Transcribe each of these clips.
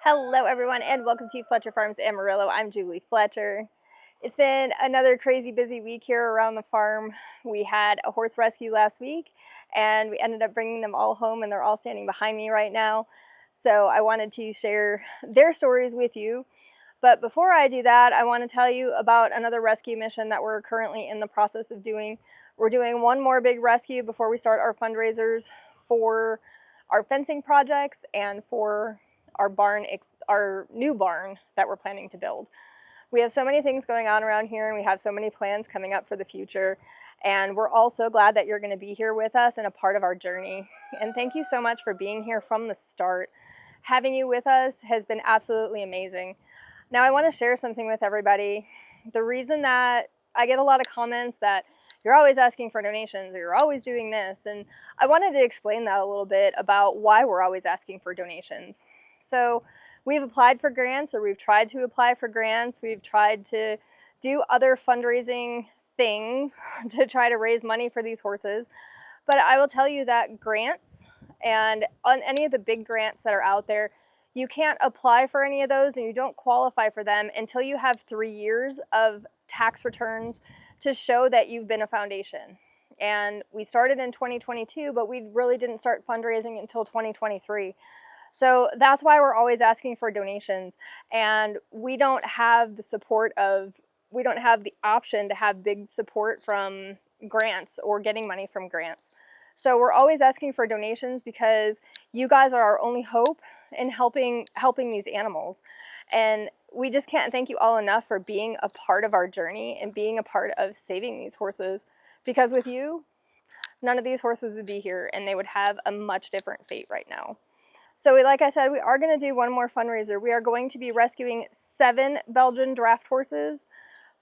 Hello everyone and welcome to Fletcher Farms Amarillo. I'm Julie Fletcher. It's been another crazy busy week here around the farm. We had a horse rescue last week and we ended up bringing them all home and they're all standing behind me right now. So I wanted to share their stories with you. But before I do that, I want to tell you about another rescue mission that we're currently in the process of doing. We're doing one more big rescue before we start our fundraisers for our fencing projects and for our new barn that we're planning to build. We have so many things going on around here and we have so many plans coming up for the future. And we're all so glad that you're going to be here with us and a part of our journey. And thank you so much for being here from the start. Having you with us has been absolutely amazing. Now I want to share something with everybody. The reason that I get a lot of comments that you're always asking for donations or you're always doing this, and I wanted to explain that a little bit about why we're always asking for donations. So we've applied for grants, or we've tried to apply for grants. We've tried to do other fundraising things to try to raise money for these horses. But I will tell you that grants, and on any of the big grants that are out there, you can't apply for any of those and you don't qualify for them until you have 3 years of tax returns to show that you've been a foundation. And we started in 2022, but we really didn't start fundraising until 2023. So that's why we're always asking for donations, and we don't have the option to have big support from grants or getting money from grants. So we're always asking for donations because you guys are our only hope in helping these animals. And we just can't thank you all enough for being a part of our journey and being a part of saving these horses, because with you, none of these horses would be here and they would have a much different fate right now. So like I said, we are going to do one more fundraiser. We are going to be rescuing 7 Belgian draft horses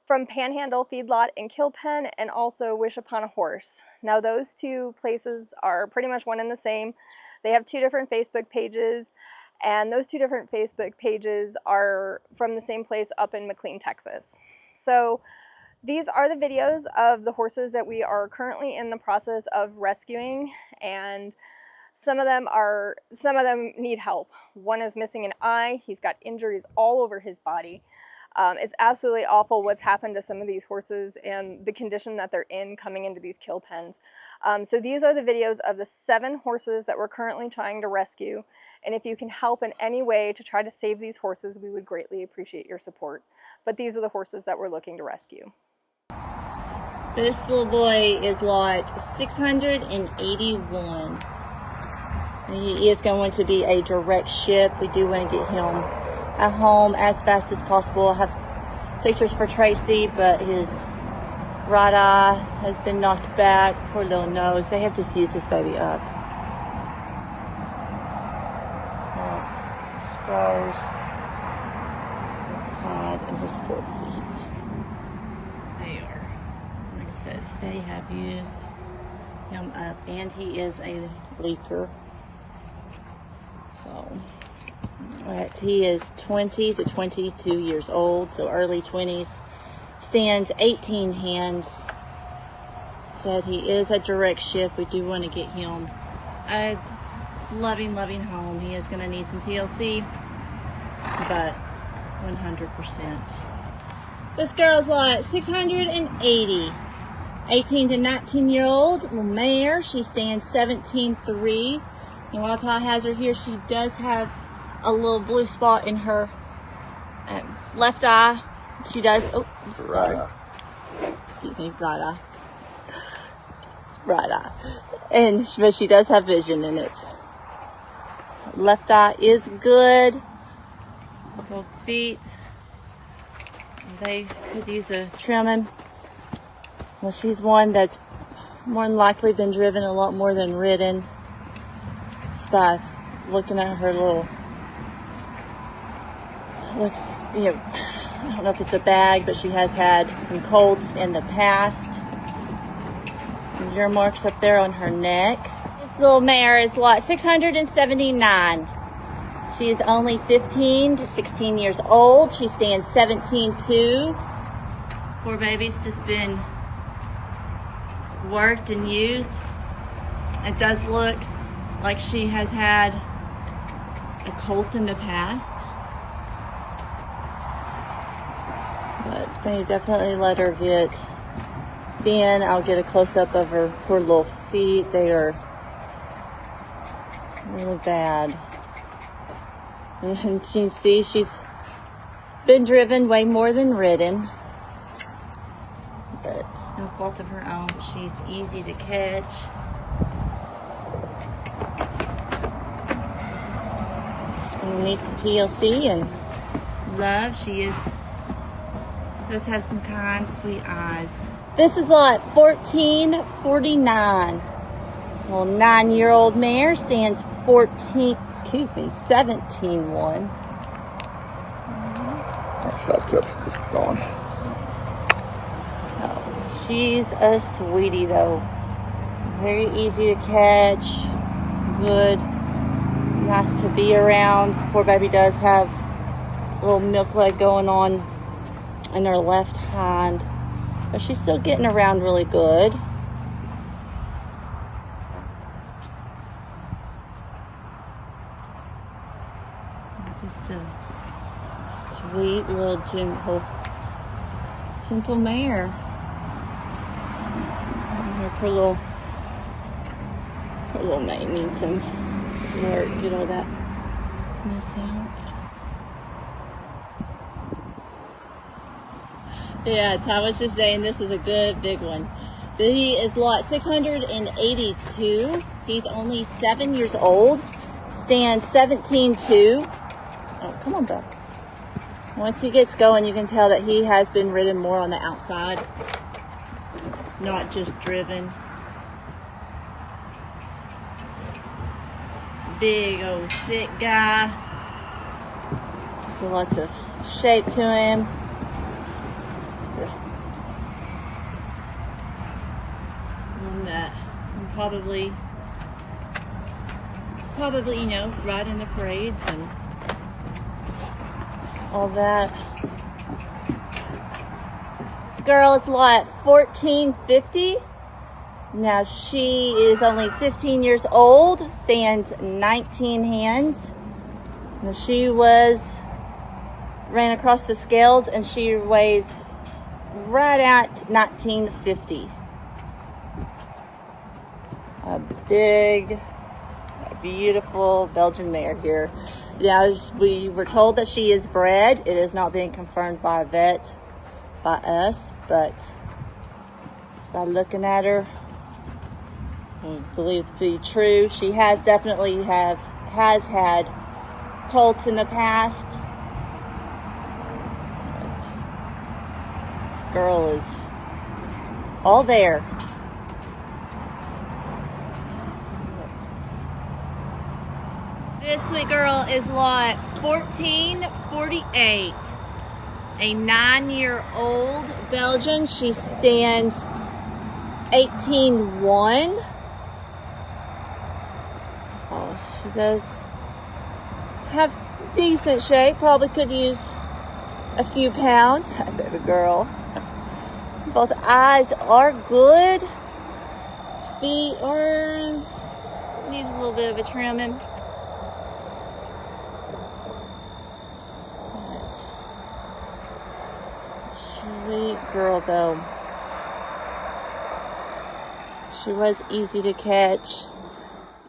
from Panhandle Feedlot and Kill Pen, and also Wish Upon a Horse. Now those two places are pretty much one and the same. They have 2 different Facebook pages, and those 2 different Facebook pages are from the same place up in McLean, Texas. So these are the videos of the horses that we are currently in the process of rescuing, and some of them need help. One is missing an eye. He's got injuries all over his body. It's absolutely awful what's happened to some of these horses and the condition that they're in coming into these kill pens. So these are the videos of the 7 horses that we're currently trying to rescue. And if you can help in any way to try to save these horses, we would greatly appreciate your support. But these are the horses that we're looking to rescue. This little boy is lot 681. He is going to be a direct ship. We do want to get him at home as fast as possible. I have pictures for Tracy, but his right eye has been knocked back. Poor little nose. They have just used this baby up. So, scars hide in his 4 feet. They are, like I said, they have used him up, and he is a leaker. So, he is 20 to 22 years old, so early 20s. Stands 18 hands. Said he is a direct ship. We do want to get him a loving home. He is going to need some TLC, but 100%. This girl's lot 680. 18 to 19-year-old little mare. She stands 17.3. And while Ty has her here, she does have a little blue spot in her left eye. She does, right eye. Excuse me, right eye. Right eye. But she does have vision in it. Left eye is good. Little feet. They could use a trimming. Well, she's one that's more than likely been driven a lot more than ridden. By looking at her little, looks, I don't know if it's a bag, but she has had some colds in the past. Some ear marks up there on her neck. This little mare is lot 679. She is only 15 to 16 years old. She stands 17.2. Poor baby's just been worked and used. It does look like she has had a colt in the past. They definitely let her get thin. I'll get a close-up of her poor little feet. They are really bad. And you can see she's been driven way more than ridden. But it's no fault of her own. She's easy to catch. Just gonna need some TLC and love. She does have some kind, sweet eyes. This is lot 1449. Little 9-year-old mare stands 17-1. That side cup's just gone. Oh, she's a sweetie though. Very easy to catch. Good. Nice to be around. Poor baby does have a little milk leg going on in her left hind. But she's still getting around really good. Just a sweet little gentle mare. Her little mane needs some work. Get all that mess out. Yeah, Ty was just saying this is a good big one. He is lot 682. He's only 7 years old. Stands 17-2. Oh, come on, Belle. Once he gets going, you can tell that he has been ridden more on the outside, not just driven. Big old thick guy. So lots of shape to him. And that probably, you know, ride in the parades and all that. This girl is lot 1450. Now she is only 15 years old, stands 19 hands. Now she ran across the scales and she weighs right at 1950. A big, beautiful Belgian mare here. Now, we were told that she is bred. It is not being confirmed by a vet, by us, but just by looking at her, I believe it to be true. She has definitely has had colts in the past. But this girl is all there. This sweet girl is lot 1448. A 9-year-old Belgian. She stands 18-1. Oh, she does have decent shape. Probably could use a few pounds. Hi, baby girl. Both eyes are good. Feet need a little bit of a trimming. Sweet girl though. She was easy to catch.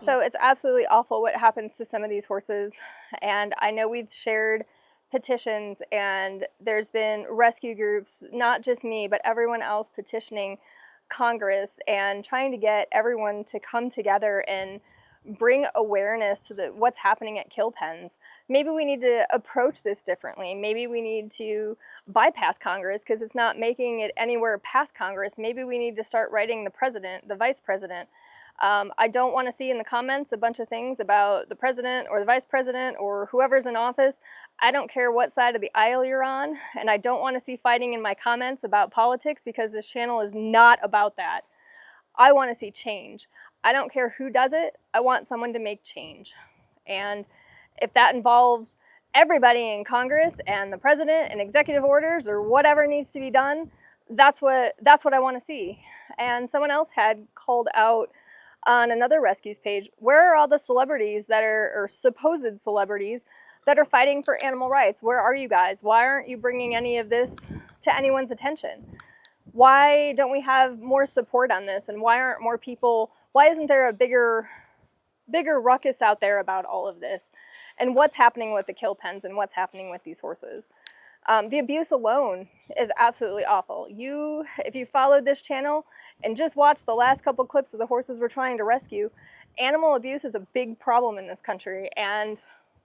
So it's absolutely awful what happens to some of these horses. And I know we've shared petitions and there's been rescue groups, not just me, but everyone else petitioning Congress and trying to get everyone to come together and bring awareness to what's happening at kill pens. Maybe we need to approach this differently. Maybe we need to bypass Congress because it's not making it anywhere past Congress. Maybe we need to start writing the president, the vice president. I don't want to see in the comments a bunch of things about the president or the vice president or whoever's in office. I don't care what side of the aisle you're on, and I don't want to see fighting in my comments about politics because this channel is not about that. I want to see change. I don't care who does it. I want someone to make change. And if that involves everybody in Congress and the president and executive orders or whatever needs to be done, that's what I want to see. And someone else had called out on another rescues page, where are all the celebrities that are, or supposed celebrities, that are fighting for animal rights. Where are you guys? Why aren't you bringing any of this to anyone's attention? Why don't we have more support on this? And why aren't more people, why isn't there a bigger ruckus out there about all of this? And what's happening with the kill pens and what's happening with these horses? The abuse alone is absolutely awful. If you followed this channel and just watched the last couple clips of the horses we're trying to rescue, animal abuse is a big problem in this country, and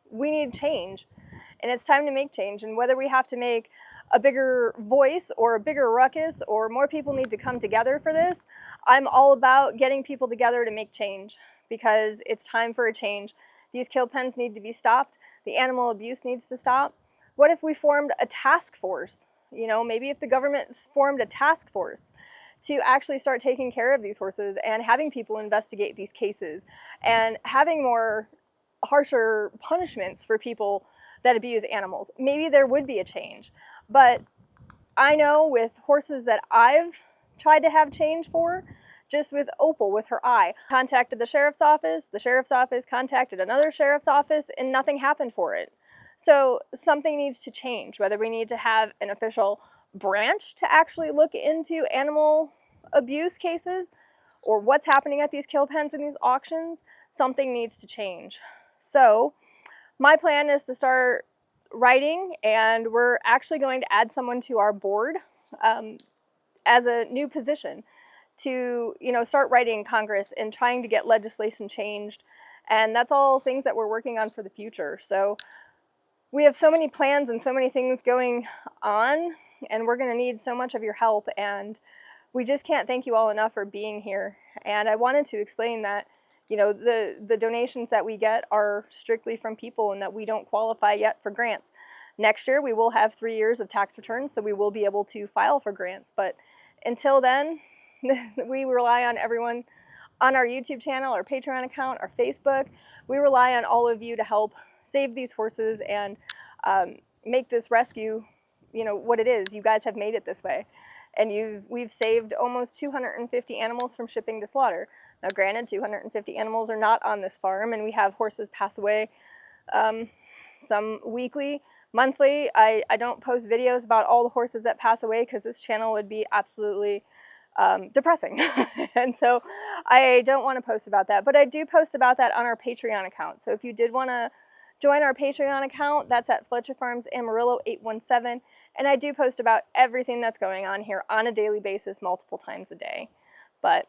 we need change. And it's time to make change. And whether we have to make a bigger voice or a bigger ruckus or more people need to come together for this, I'm all about getting people together to make change, because it's time for a change. These kill pens need to be stopped. The animal abuse needs to stop. What if we formed a task force? You know, maybe if the government formed a task force to actually start taking care of these horses and having people investigate these cases and having more harsher punishments for people that abuse animals. Maybe there would be a change. But I know with horses that I've tried to have change for, just with Opal, with her eye, contacted the sheriff's office contacted another sheriff's office, and nothing happened for it. So something needs to change, whether we need to have an official branch to actually look into animal abuse cases or what's happening at these kill pens and these auctions. Something needs to change. So my plan is to start writing, and we're actually going to add someone to our board as a new position to, you know, start writing Congress and trying to get legislation changed. And that's all things that we're working on for the future. So we have so many plans and so many things going on, and we're going to need so much of your help, and we just can't thank you all enough for being here. And I wanted to explain that, you know, the donations that we get are strictly from people and that we don't qualify yet for grants. Next year we will have 3 years of tax returns, so we will be able to file for grants. But until then, we rely on everyone on our YouTube channel, our Patreon account, our Facebook. We rely on all of you to help save these horses and make this rescue, you know, what it is. You guys have made it this way. And we've saved almost 250 animals from shipping to slaughter. Now granted, 250 animals are not on this farm, and we have horses pass away, some weekly, monthly. I don't post videos about all the horses that pass away because this channel would be absolutely depressing. And so I don't want to post about that, but I do post about that on our Patreon account. So if you did want to join our Patreon account, that's at Fletcher Farms Amarillo 817, and I do post about everything that's going on here on a daily basis, multiple times a day. But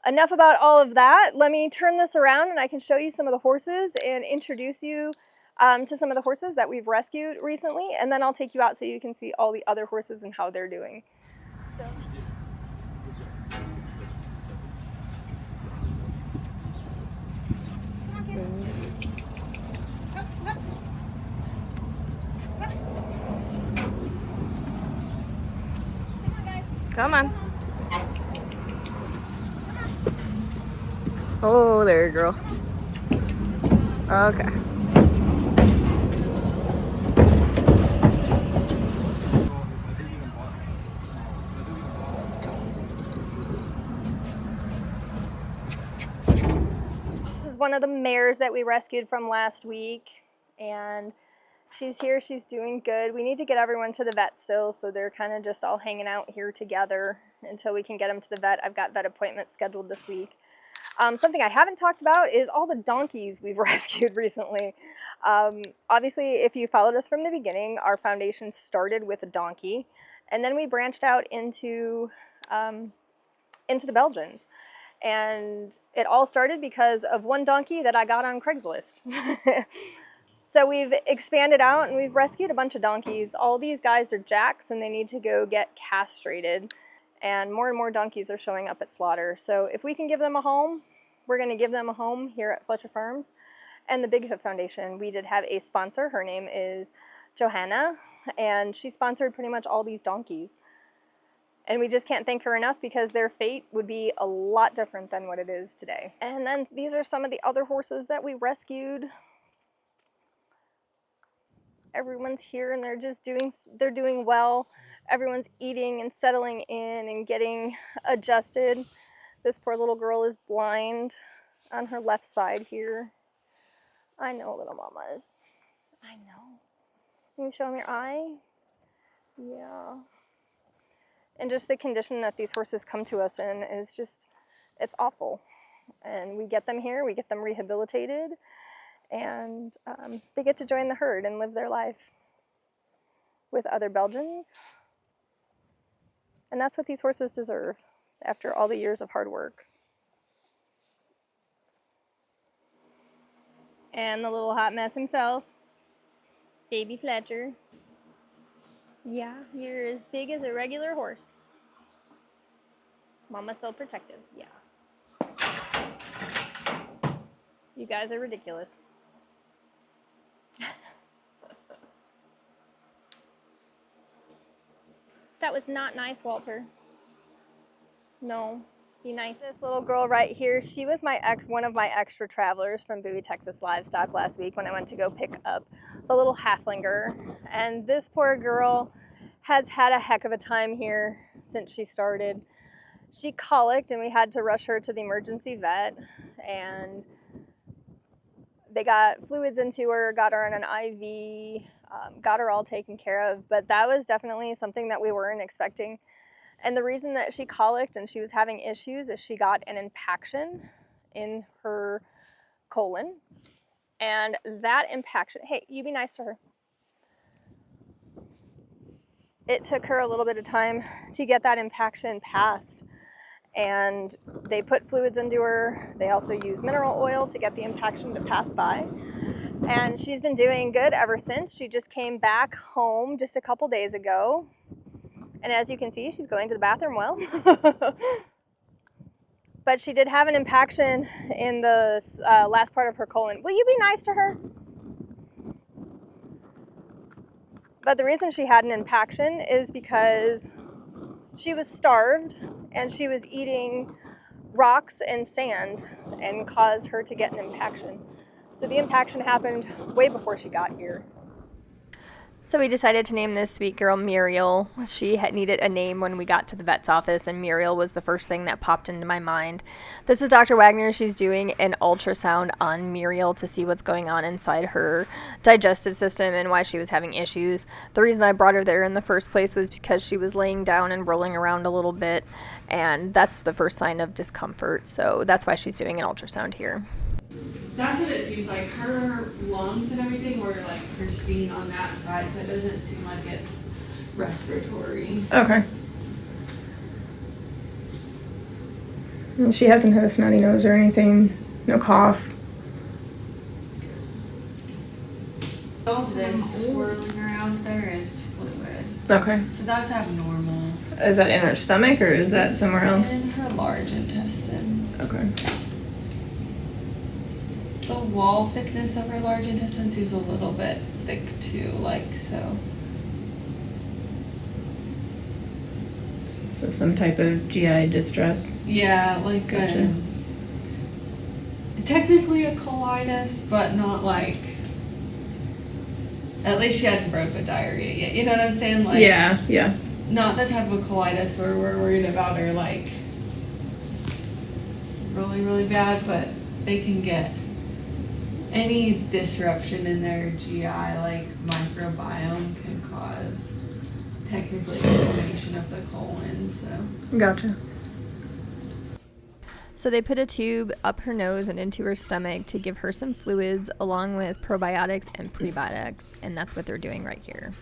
enough about all of that. Let me turn this around and I can show you some of the horses and introduce you to some of the horses that we've rescued recently, and then I'll take you out so you can see all the other horses and how they're doing. So. Come on. Oh, there, girl. Okay. This is one of the mares that we rescued from last week, and she's here. She's doing good. We need to get everyone to the vet still, so they're kind of just all hanging out here together until we can get them to the vet. I've got vet appointments scheduled this week. Something I haven't talked about is all the donkeys we've rescued recently. Obviously, if you followed us from the beginning, our foundation started with a donkey, and then we branched out into the Belgians. And it all started because of one donkey that I got on Craigslist. So we've expanded out and we've rescued a bunch of donkeys. All these guys are jacks and they need to go get castrated. And more donkeys are showing up at slaughter. So if we can give them a home, we're going to give them a home here at Fletcher Farms and the Big Hoof Foundation. We did have a sponsor. Her name is Johanna, and she sponsored pretty much all these donkeys. And we just can't thank her enough because their fate would be a lot different than what it is today. And then these are some of the other horses that we rescued. Everyone's here and they're doing well. Everyone's eating and settling in and getting adjusted. This poor little girl is blind on her left side here. I know, little mama is. I know. Can you show them your eye? Yeah. And just the condition that these horses come to us in is just, it's awful. And we get them here, we get them rehabilitated, and they get to join the herd and live their life with other Belgians. And that's what these horses deserve after all the years of hard work. And the little hot mess himself, baby Fletcher. Yeah, you're as big as a regular horse. Mama's so protective, yeah. You guys are ridiculous. That was not nice, Walter. No, be nice. This little girl right here, she was one of my extra travelers from Bowie, Texas Livestock last week when I went to go pick up the little halflinger. And this poor girl has had a heck of a time here since she started. She colicked and we had to rush her to the emergency vet, and they got fluids into her, got her on an IV, got her all taken care of, but that was definitely something that we weren't expecting. And the reason that she colicked and she was having issues is she got an impaction in her colon. And that impaction, hey, you be nice to her. It took her a little bit of time to get that impaction passed. And they put fluids into her. They also use mineral oil to get the impaction to pass by. And she's been doing good ever since. She just came back home just a couple days ago. And as you can see, she's going to the bathroom well. But she did have an impaction in the last part of her colon. Will you be nice to her? But the reason she had an impaction is because she was starved and she was eating rocks and sand and caused her to get an impaction. So the impaction happened way before she got here. So we decided to name this sweet girl Muriel. She had needed a name when we got to the vet's office, and Muriel was the first thing that popped into my mind. This is Dr. Wagner. She's doing an ultrasound on Muriel to see what's going on inside her digestive system and why she was having issues. The reason I brought her there in the first place was because she was laying down and rolling around a little bit, and that's the first sign of discomfort. So that's why she's doing an ultrasound here. That's what it seems like. Her lungs and everything were like pristine on that side, so it doesn't seem like it's respiratory. Okay. She hasn't had a snotty nose or anything. No cough. All this swirling around there is fluid. Okay. So that's abnormal. Is that in her stomach or is that somewhere else? In her large intestine. Okay. The wall thickness of her large intestine seems a little bit thick too, like so. So some type of GI distress. Yeah, like Gotcha. technically a colitis, but not like. At least she hadn't broke with diarrhea yet. You know what I'm saying? Like, Yeah. not the type of colitis where we're worried about her like really, really bad, but they can get any disruption in their GI, like microbiome, can cause technically inflammation of the colon. So. Gotcha. So they put a tube up her nose and into her stomach to give her some fluids along with probiotics and prebiotics, and that's what they're doing right here.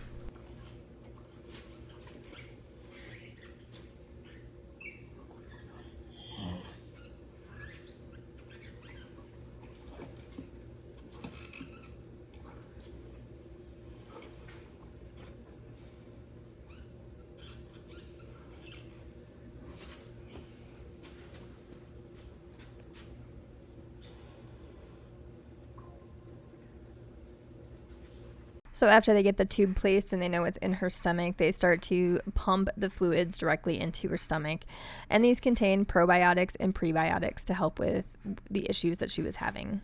So after they get the tube placed and they know it's in her stomach, they start to pump the fluids directly into her stomach. And these contain probiotics and prebiotics to help with the issues that she was having.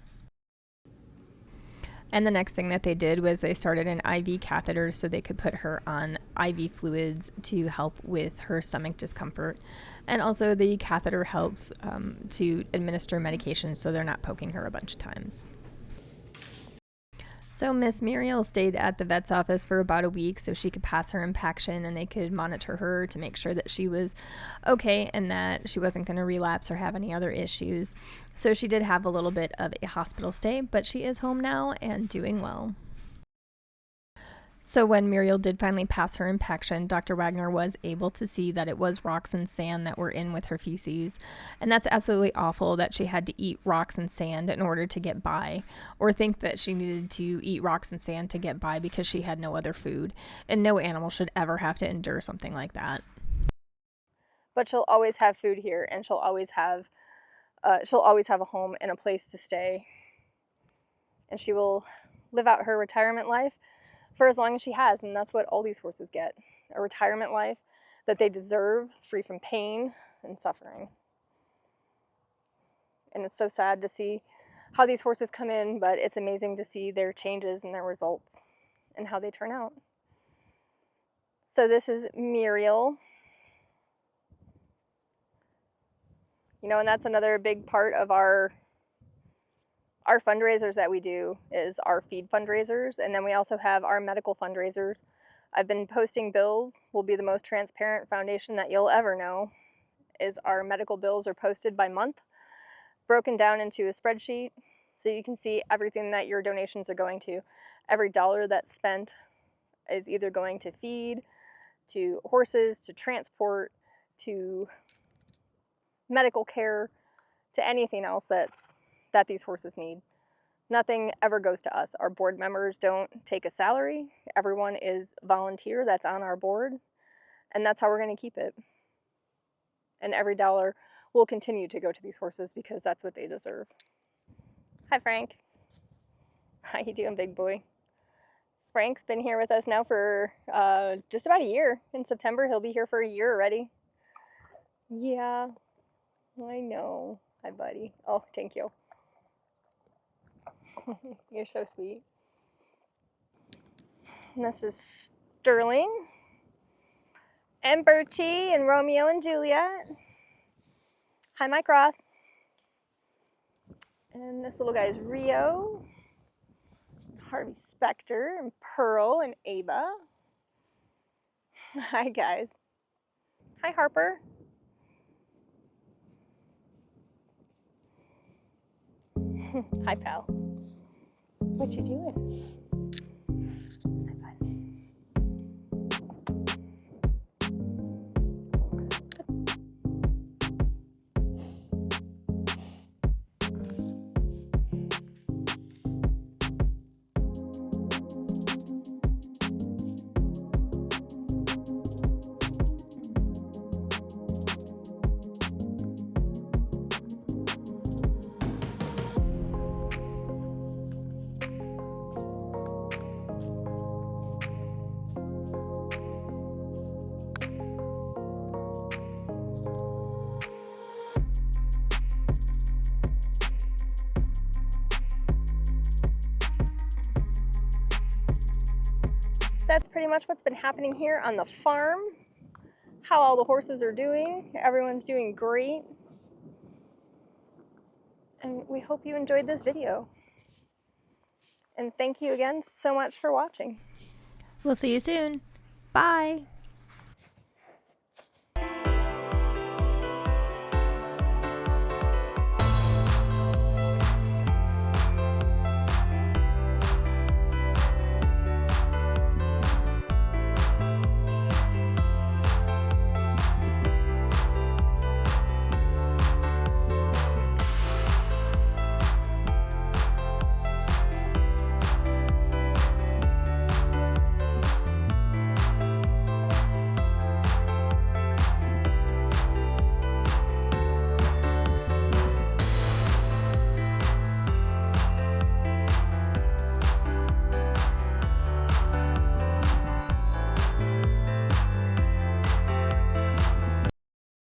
And the next thing that they did was they started an IV catheter so they could put her on IV fluids to help with her stomach discomfort. And also the catheter helps to administer medications so they're not poking her a bunch of times. So Miss Muriel stayed at the vet's office for about a week so she could pass her impaction and they could monitor her to make sure that she was okay and that she wasn't going to relapse or have any other issues. So she did have a little bit of a hospital stay, but she is home now and doing well. So when Muriel did finally pass her impaction, Dr. Wagner was able to see that it was rocks and sand that were in with her feces. And that's absolutely awful that she had to eat rocks and sand in order to get by, or think that she needed to eat rocks and sand to get by because she had no other food. And no animal should ever have to endure something like that. But she'll always have food here, and she'll always have a home and a place to stay. And she will live out her retirement life for as long as she has, and that's what all these horses get, a retirement life that they deserve, free from pain and suffering. And it's so sad to see how these horses come in, but it's amazing to see their changes and their results and how they turn out. So this is Muriel. And that's another big part of our fundraisers that we do is our feed fundraisers, and then we also have our medical fundraisers. I've been posting bills. We'll be the most transparent foundation that you'll ever know. Is our medical bills are posted by month, broken down into a spreadsheet, so you can see everything that your donations are going to. Every dollar that's spent is either going to feed, to horses, to transport, to medical care, to anything else that these horses need. Nothing ever goes to us. Our board members don't take a salary. Everyone is volunteer that's on our board, and that's how we're going to keep it. And every dollar will continue to go to these horses because that's what they deserve. Hi, Frank. How you doing, big boy? Frank's been here with us now for just about a year. In September, he'll be here for a year already. Yeah, I know. Hi, buddy. Oh, thank you. You're so sweet. And this is Sterling and Birchie and Romeo and Juliet. Hi, Mike Ross. And this little guy is Rio, Harvey Specter, and Pearl and Ava. Hi, guys. Hi, Harper. Hi, pal. What you doing? Hi, bud. That's pretty much what's been happening here on the farm. How all the horses are doing. Everyone's doing great. And we hope you enjoyed this video. And thank you again so much for watching. We'll see you soon. Bye.